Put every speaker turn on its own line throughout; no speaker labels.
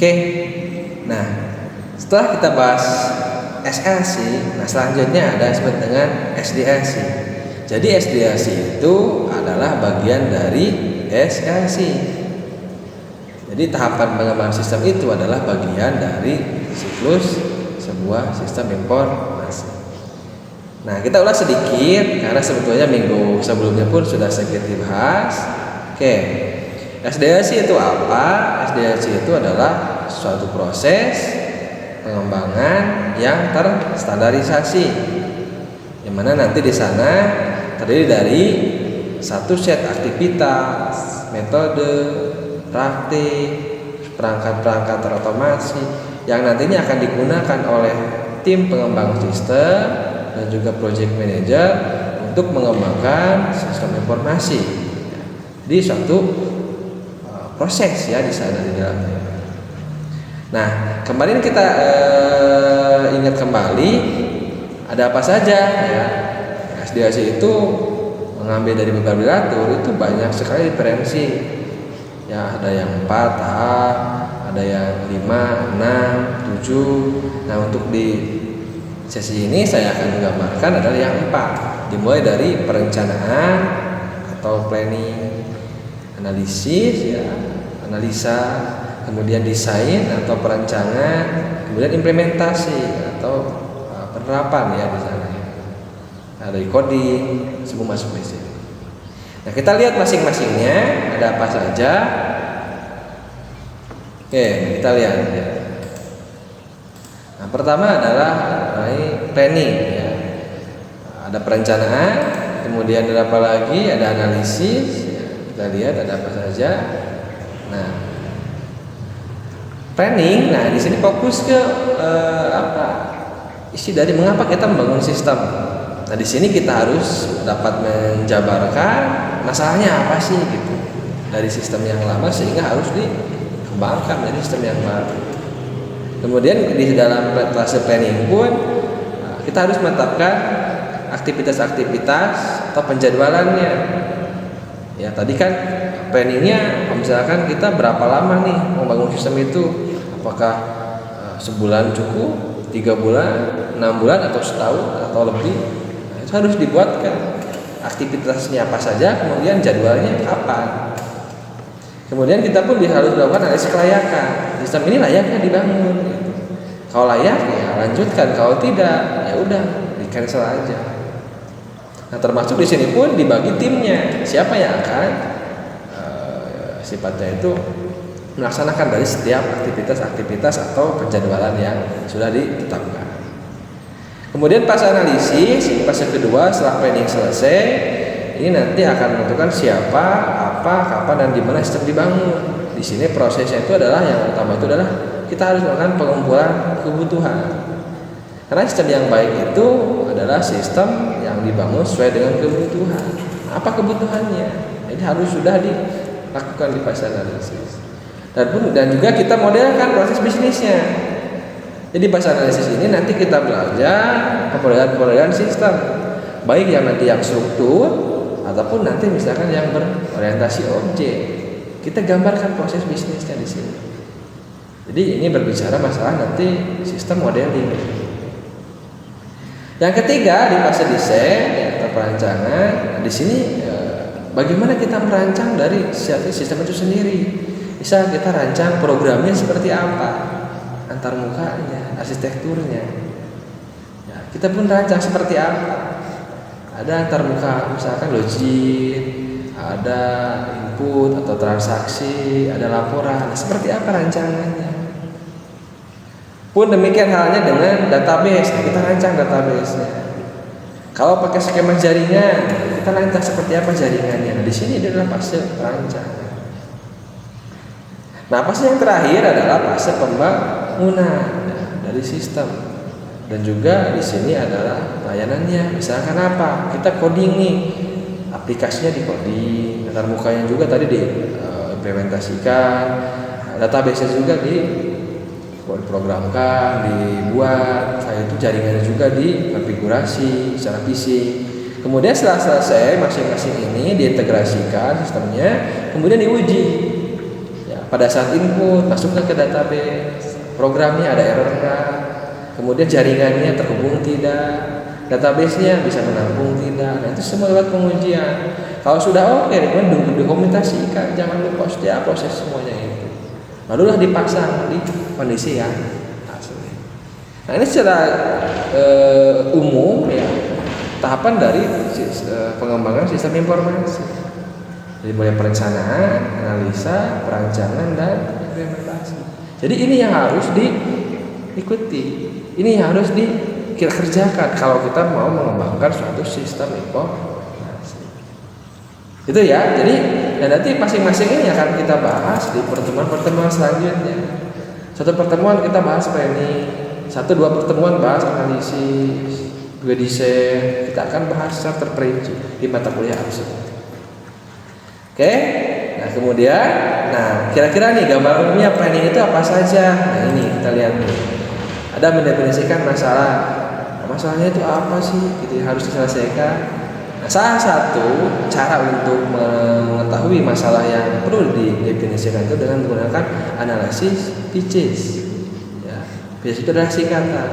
Oke. Nah, setelah kita bahas SLC, nah selanjutnya ada yang disebut dengan SDLC. Jadi SDLC itu adalah bagian dari SLC. Jadi tahapan pengembangan sistem itu adalah bagian dari siklus sebuah sistem informasi. Nah, kita ulas sedikit karena sebetulnya minggu sebelumnya pun sudah sedikit dibahas. Oke. SDLC itu apa? SDLC itu adalah suatu proses pengembangan yang terstandarisasi, yang mana nanti di sana terdiri dari satu set aktivitas, metode, praktik, perangkat-perangkat terotomasi yang nantinya akan digunakan oleh tim pengembang sistem dan juga project manager untuk mengembangkan sistem informasi di suatu proses ya di sana di dalamnya. Nah, kemarin kita ingat kembali ada apa saja ya. SDLC itu mengambil dari beberapa literatur itu banyak sekali referensi. Ya, ada yang 4 tahap, ada yang 5, 6, 7. Nah, untuk di sesi ini saya akan menggambarkan adalah yang 4. Dimulai dari perencanaan atau planning, analisis ya, analisa, kemudian desain atau perancangan, kemudian implementasi atau penerapan ya di sana. Ada coding, semua masuk di sini. Nah, kita lihat masing-masingnya ada apa saja. Oke, kita lihat ya. Nah, pertama adalah planning ya. Ada perencanaan, kemudian ada apa lagi? Ada analisis. Ya. Kita lihat ada apa saja. Nah, planning, nah di sini fokus ke isi dari mengapa kita membangun sistem. Nah di sini kita harus dapat menjabarkan masalahnya apa sih gitu dari sistem yang lama sehingga harus dikembangkan dari sistem yang baru. Kemudian di dalam fase planning pun kita harus menetapkan aktivitas-aktivitas atau penjadwalannya. Ya tadi kan planningnya, misalkan kita berapa lama nih membangun sistem itu, apakah sebulan cukup, 3 bulan, 6 bulan atau setahun atau lebih. Nah, itu harus dibuatkan aktivitasnya apa saja, kemudian jadwalnya kapan. Kemudian kita pun harus melakukan analisis kelayakan. Sistem ini layaknya dibangun. Gitu. Kalau layak ya lanjutkan, kalau tidak ya udah di cancel aja. Nah termasuk di sini pun dibagi timnya, siapa yang akan sifatnya itu melaksanakan dari setiap aktivitas atau penjadwalan yang sudah ditetapkan. Kemudian pas analisis, fase kedua setelah planning selesai, ini nanti akan menentukan siapa, apa, kapan dan di mana sistem dibangun. Di sini prosesnya itu adalah yang utama itu adalah kita harus melakukan pengumpulan kebutuhan. Karena sistem yang baik itu adalah sistem yang dibangun sesuai dengan kebutuhan. Apa kebutuhannya? Jadi harus sudah dilakukan di fase analisis. Dan juga kita modelkan proses bisnisnya. Jadi fase analisis ini nanti kita belajar pemodelan sistem, baik yang nanti yang struktur ataupun nanti misalkan yang berorientasi objek. Kita gambarkan proses bisnisnya di sini. Jadi ini berbicara masalah nanti sistem modeling. Yang ketiga di fase desain atau perancangan, di sini bagaimana kita merancang dari sistem itu sendiri. Bisa kita rancang programnya seperti apa, antarmukanya, arsitekturnya. Ya, kita pun rancang seperti apa. Ada antarmuka, misalkan logik, ada input atau transaksi, ada laporan. Nah, seperti apa rancangannya? Pun demikian halnya dengan database, kita rancang database-nya. Kalau pakai skema jaringan, kita rancang seperti apa jaringannya. Nah, di sini adalah fase perancangan. Nah, fase yang terakhir adalah fase pembangunan dari sistem. Dan juga di sini adalah layanannya. Misalkan apa? Kita coding nih, aplikasinya di coding, antarmukanya juga tadi diimplementasikan, database-nya juga diprogramkan, dibuat, itu jaringannya juga dikonfigurasi secara fisik. Kemudian setelah selesai masing-masing ini diintegrasikan sistemnya, kemudian diuji. Ya, pada saat input masukkan ke database, programnya ada error enggak, kemudian jaringannya terhubung tidak, database-nya bisa menampung tidak. Nah itu semua lewat pengujian. Kalau sudah oke, kemudian dokumentasikan, jangan lupa setiap proses semuanya itu. Barulah dipasang di kondisi yang asli. Nah ini secara umum ya tahapan dari pengembangan sistem informasi. Jadi mulai perencanaan, analisa, perancangan, dan implementasi. Jadi ini yang harus diikuti, ini yang harus dikerjakan kalau kita mau mengembangkan suatu sistem informasi. Itu ya. Jadi nanti masing-masing ini akan kita bahas di pertemuan-pertemuan selanjutnya. Satu pertemuan kita bahas planning, 1-2 pertemuan bahas analisis, 2 desain. Kita akan bahas secara terperinci di mata kuliah absolut. Oke, nah kemudian, kira-kira nih gambar umumnya planning itu apa saja? Nah ini kita lihat nih, ada mendefinisikan masalah. Nah, masalahnya itu apa sih? Gitu harus diselesaikan. Nah, salah satu cara untuk mengetahui masalah yang perlu didefinisikan itu dengan menggunakan analisis PICES. Ya, PICES itu adalah singkatan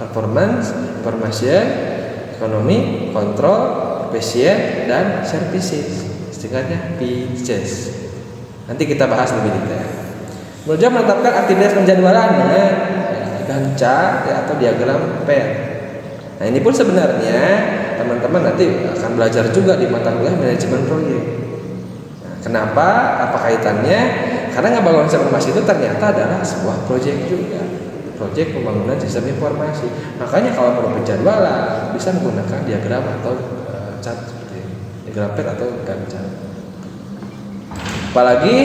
performance, information, ekonomi, control, efisien, dan services. Singkatnya PICES. Nanti kita bahas lebih detail. Kemudian menetapkan aktivitas penjadwalannya, Gantt chart atau diagram PER. Nah ini pun sebenarnya teman-teman nanti akan belajar juga di mata kuliah manajemen proyek. Nah, kenapa? Apa kaitannya? Karena ngebangun sistem informasi itu ternyata adalah sebuah proyek juga, proyek pembangunan sistem informasi. Makanya kalau perlu penjadwalan bisa menggunakan diagram atau chart. Diagram PER atau Gantt chart. Apalagi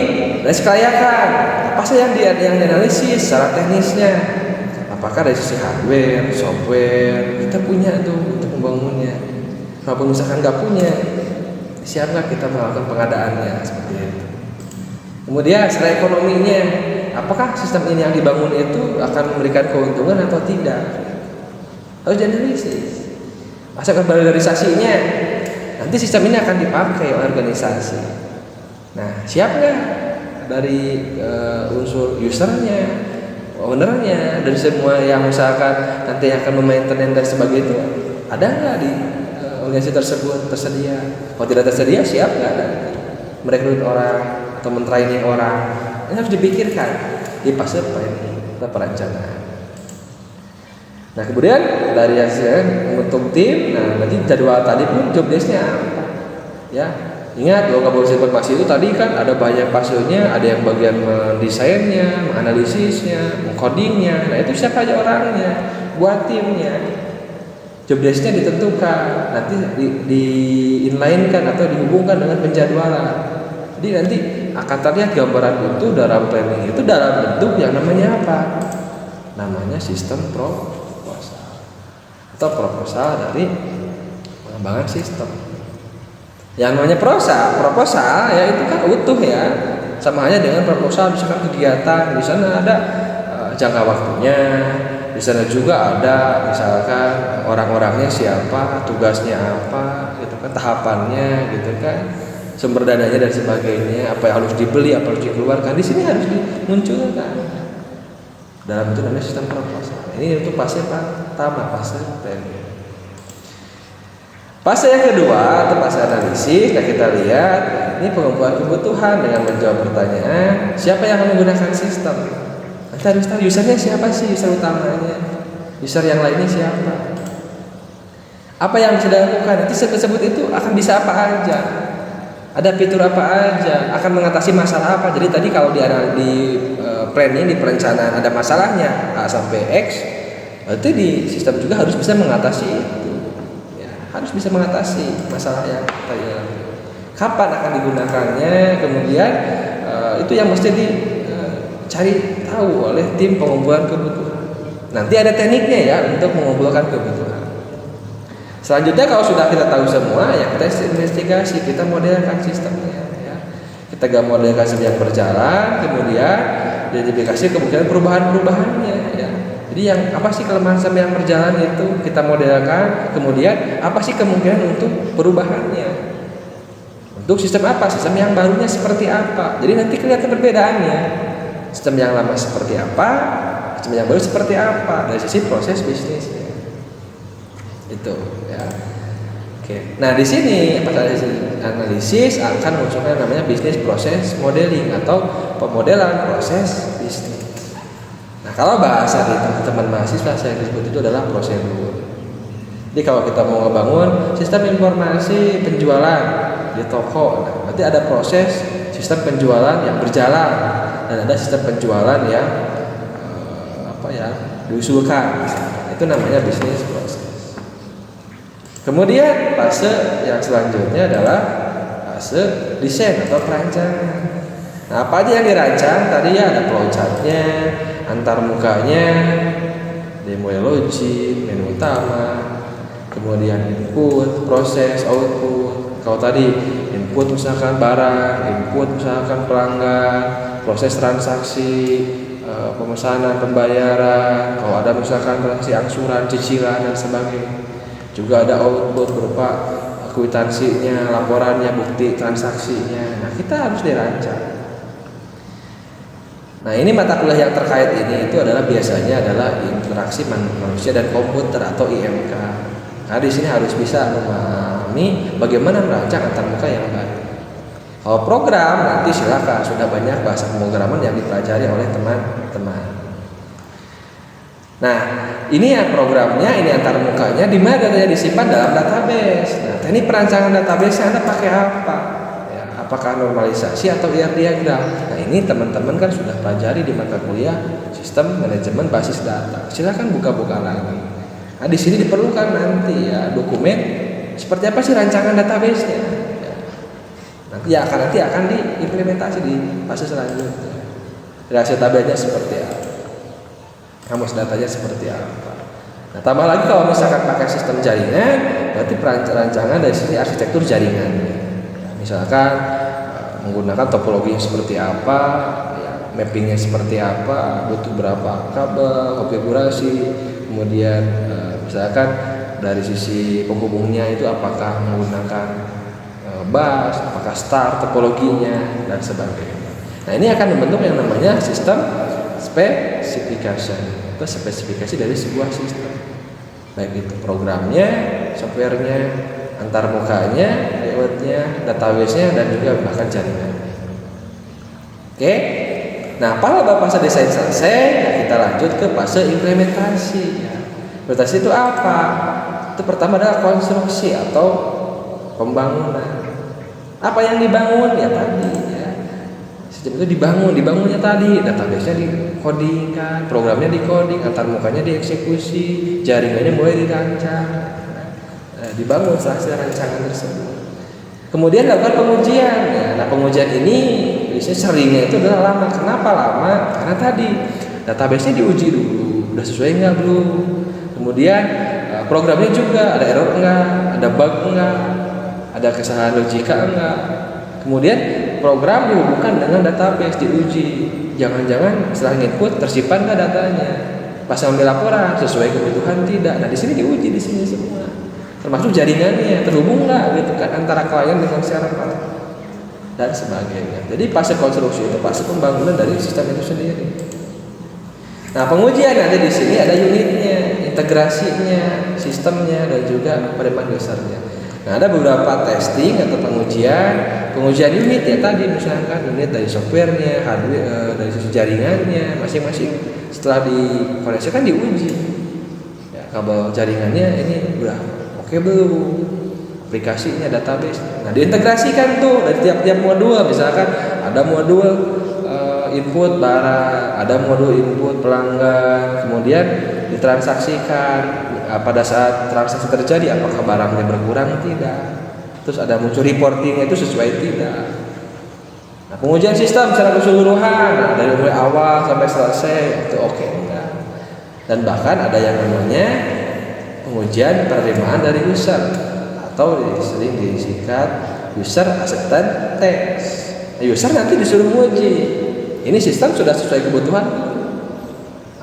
dari kelayakan, apa sih yang dianalisis secara teknisnya? Apakah dari sisi hardware, software kita punya tuh untuk membangunnya. Walaupun misalkan nggak punya, siap nggak kita melakukan pengadaannya seperti itu. Kemudian secara ekonominya, apakah sistem ini yang dibangun itu akan memberikan keuntungan atau tidak? Harus dianalisis. Masalah valorisasinya, nanti sistem ini akan dipakai oleh organisasi. Nah, siap nggak dari unsur usernya, ownernya, dari semua yang misalkan nanti akan memaintain dan sebagainya itu ada nggak di organisasi tersebut tersedia? Kalau tidak tersedia, siap nggak ada merekrut orang atau mentraining orang? Ini harus dipikirkan di fase planning atau perencanaan. Nah kemudian dari hasil membentuk tim, nah nanti jadwal tadi pun job desk-nya apa? Ya ingat bahwa komposisi informasi itu tadi kan ada banyak fasenya, ada yang bagian mendesainnya, menganalisisnya, mengcodingnya. Nah itu siapa aja orangnya, buat timnya. Job desk-nya ditentukan, nanti di inline-kan atau dihubungkan dengan penjadwalan. Jadi nanti akan terlihat gambaran itu dalam planning itu dalam bentuk yang namanya apa? Namanya sistem atau proposal dari pengembangan sistem. Yang namanya proposal ya itu kan utuh ya, sama halnya dengan proposal misalkan kegiatan, di sana ada jangka waktunya, di sana juga ada misalkan orang-orangnya siapa, tugasnya apa, gitu kan, tahapannya, gitu kan, sumber dananya dan sebagainya, apa yang harus dibeli, apa harus dikeluarkan, di sini harus dimunculkan dalam itu namanya sistem proposal. Ini untuk fase pertama, fase planning. Fase yang kedua atau fase analisis. Nah kita lihat ini pengumpulan kebutuhan dengan menjawab pertanyaan siapa yang akan menggunakan sistem. Nanti harus tahu usernya siapa sih, user utamanya, user yang lainnya siapa, apa yang bisa dilakukan. Nanti tersebut itu akan bisa apa aja, ada fitur apa aja, akan mengatasi masalah apa. Jadi tadi kalau di planning, di perencanaan ada masalahnya A sampai X, berarti di sistem juga harus bisa mengatasi itu ya, harus bisa mengatasi masalah yang tadi. Kapan akan digunakannya, kemudian itu yang mesti dicari tahu oleh tim pengumpulan kebutuhan. Nanti ada tekniknya ya untuk mengumpulkan kebutuhan. Selanjutnya kalau sudah kita tahu semua ya kita investigasi, kita modelkan sistemnya ya. Kita modelkan sistem yang berjalan, kemudian identifikasi kemungkinan perubahan-perubahannya ya. Jadi yang apa sih kelemahan sistem yang berjalan itu kita modelkan, kemudian apa sih kemungkinan untuk perubahannya. Untuk sistem apa? Sistem yang barunya seperti apa? Jadi nanti kelihatan perbedaannya. Sistem yang lama seperti apa? Sistem yang baru seperti apa? Dari sisi proses bisnisnya. Itu ya. Oke. Nah, di sini pas analisis akan munculkan namanya bisnis proses modeling atau pemodelan proses bisnis. Nah, kalau bahasa di teman-teman mahasiswa saya disebut itu adalah prosedur. Jadi kalau kita mau ngebangun sistem informasi penjualan di toko, nah, berarti ada proses sistem penjualan yang berjalan dan ada sistem penjualan yang diusulkan. Itu namanya bisnis proses. Kemudian fase yang selanjutnya adalah fase desain atau perancangan. Nah, apa aja yang dirancang? Tadi ya ada flowchart-nya, antar mukanya, demo logic, menu utama, kemudian input, proses, output. Kalau tadi input misalkan barang, input misalkan pelanggan, proses transaksi, pemesanan, pembayaran, kalau ada misalkan transaksi angsuran, cicilan dan sebagainya. Juga ada output berupa kwitansinya, laporannya, bukti transaksinya. Nah, kita harus dirancang. Nah, ini mata kuliah yang terkait ini itu adalah biasanya adalah interaksi manusia dan komputer atau IMK. Nah, di sini harus bisa memahami bagaimana merancang antarmuka yang baik. Kalau program nanti silakan, sudah banyak bahasa pemrograman yang dipelajari oleh teman-teman. Nah, ini ya programnya, ini antarmukanya, di mana datanya disimpan dalam database. Nah, ini perancangan database Anda pakai apa? Ya, apakah normalisasi atau IR diagram? Nah, ini teman-teman kan sudah pelajari di mata kuliah sistem manajemen basis data. Silakan buka-buka lagi. Nah, di sini diperlukan nanti ya dokumen seperti apa sih rancangan database-nya. Ya. Nanti akan diimplementasi di fase selanjutnya. Relasi tabelnya seperti apa? Kamus datanya seperti apa? Nah, tambah lagi kalau misalkan pakai sistem jaringan, berarti perancangan dari sisi arsitektur jaringan. Ya, misalkan menggunakan topologi yang seperti apa, ya, mappingnya seperti apa, butuh berapa kabel, konfigurasi, kemudian misalkan dari sisi penghubungnya itu apakah menggunakan bus, apakah star topologinya dan sebagainya. Nah, ini akan membentuk yang namanya sistem specification atau spesifikasi dari sebuah sistem, baik itu programnya, softwarenya, antarmukanya, layoutnya, database-nya dan juga bahkan jaringannya. Oke. Nah, pada fase desain selesai, kita lanjut ke fase implementasi. Implementasi itu apa? Itu pertama adalah konstruksi atau pembangunan. Apa yang dibangun? Ya tadi ya. Sistem itu dibangunnya tadi, database-nya dikodingkan, programnya dikoding, antarmukanya dieksekusi, jaringannya mulai dirancang. Nah, dibangun setelah rancangan tersebut. Kemudian lakukan pengujian. Nah, pengujian ini biasanya seringnya itu adalah lama. Kenapa lama? Karena tadi database-nya diuji dulu, udah sesuai enggak belum. Kemudian programnya juga ada error enggak, ada bug enggak, ada kesalahan logika enggak. Kemudian program dihubungkan dengan database, diuji. Jangan-jangan setelah input tersimpan enggak datanya. Pas ambil laporan sesuai kebutuhan tidak. Nah, di sini diuji di sini semua. Termasuk jaringannya terhubung enggak gitu kan antara klien dengan server dan sebagainya. Jadi fase konstruksi itu fase pembangunan dari sistem itu sendiri. Nah, pengujian ada di sini, ada unitnya, integrasinya, sistemnya dan juga pedoman dasarnya. Nah, ada beberapa testing atau pengujian unit ya tadi, misalkan unit dari softwarenya, hardware, dari sisi jaringannya, masing-masing setelah dikoneksikan diuji. Ya, kabel jaringannya ini udah oke belum? Aplikasinya, database. Nah, diintegrasikan tuh dari tiap-tiap modul, misalkan ada modul input barang, ada modul input pelanggan, kemudian ditransaksikan. Pada saat transaksi terjadi apakah barangnya berkurang tidak, terus ada muncul reportingnya itu sesuai tidak. Nah, pengujian sistem secara keseluruhan, dari mulai awal sampai selesai itu oke enggak. Dan bahkan ada yang namanya pengujian penerimaan dari user atau sering disingkat user acceptance test. Nah, user nanti disuruh menguji ini sistem sudah sesuai kebutuhan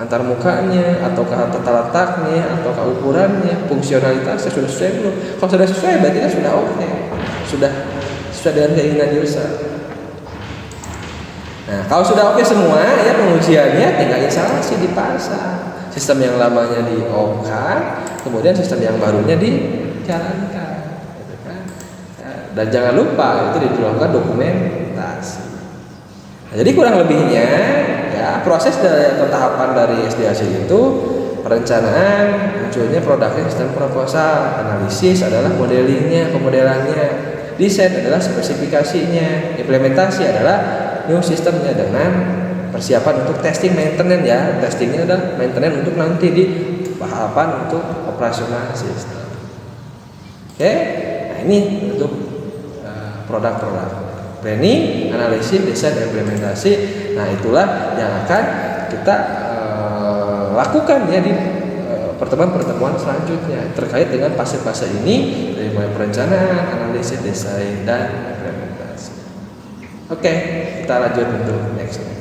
antarmukanya atau tata letaknya atau ukurannya, fungsionalitasnya sudah sesuai belum? Kalau sudah sesuai berarti kan sudah oke, sudah sesuai dengan keinginan user. Nah, kalau sudah oke semua ya pengujiannya, tinggal instalasi dipasang. Sistem yang lamanya di off-kan, kemudian sistem yang barunya dijalankan, gitu kan. Dan jangan lupa itu dilakukan dokumentasi. Nah, jadi kurang lebihnya ya proses dari atau tahapan dari SDLC itu perencanaan, munculnya produknya sistem proposal, analisis adalah modelingnya, pemodelannya, desain adalah spesifikasinya, implementasi adalah new sistemnya dengan persiapan untuk testing maintenance ya. Testingnya adalah maintenance untuk nanti di tahapan untuk operasional sistem. Oke, nah ini untuk produk-produk planning, analisis, desain, implementasi. Nah itulah yang akan kita lakukan ya di pertemuan-pertemuan selanjutnya terkait dengan fase-fase ini, dari mulai perencanaan, analisis, desain, dan implementasi. Oke, kita lanjut untuk next.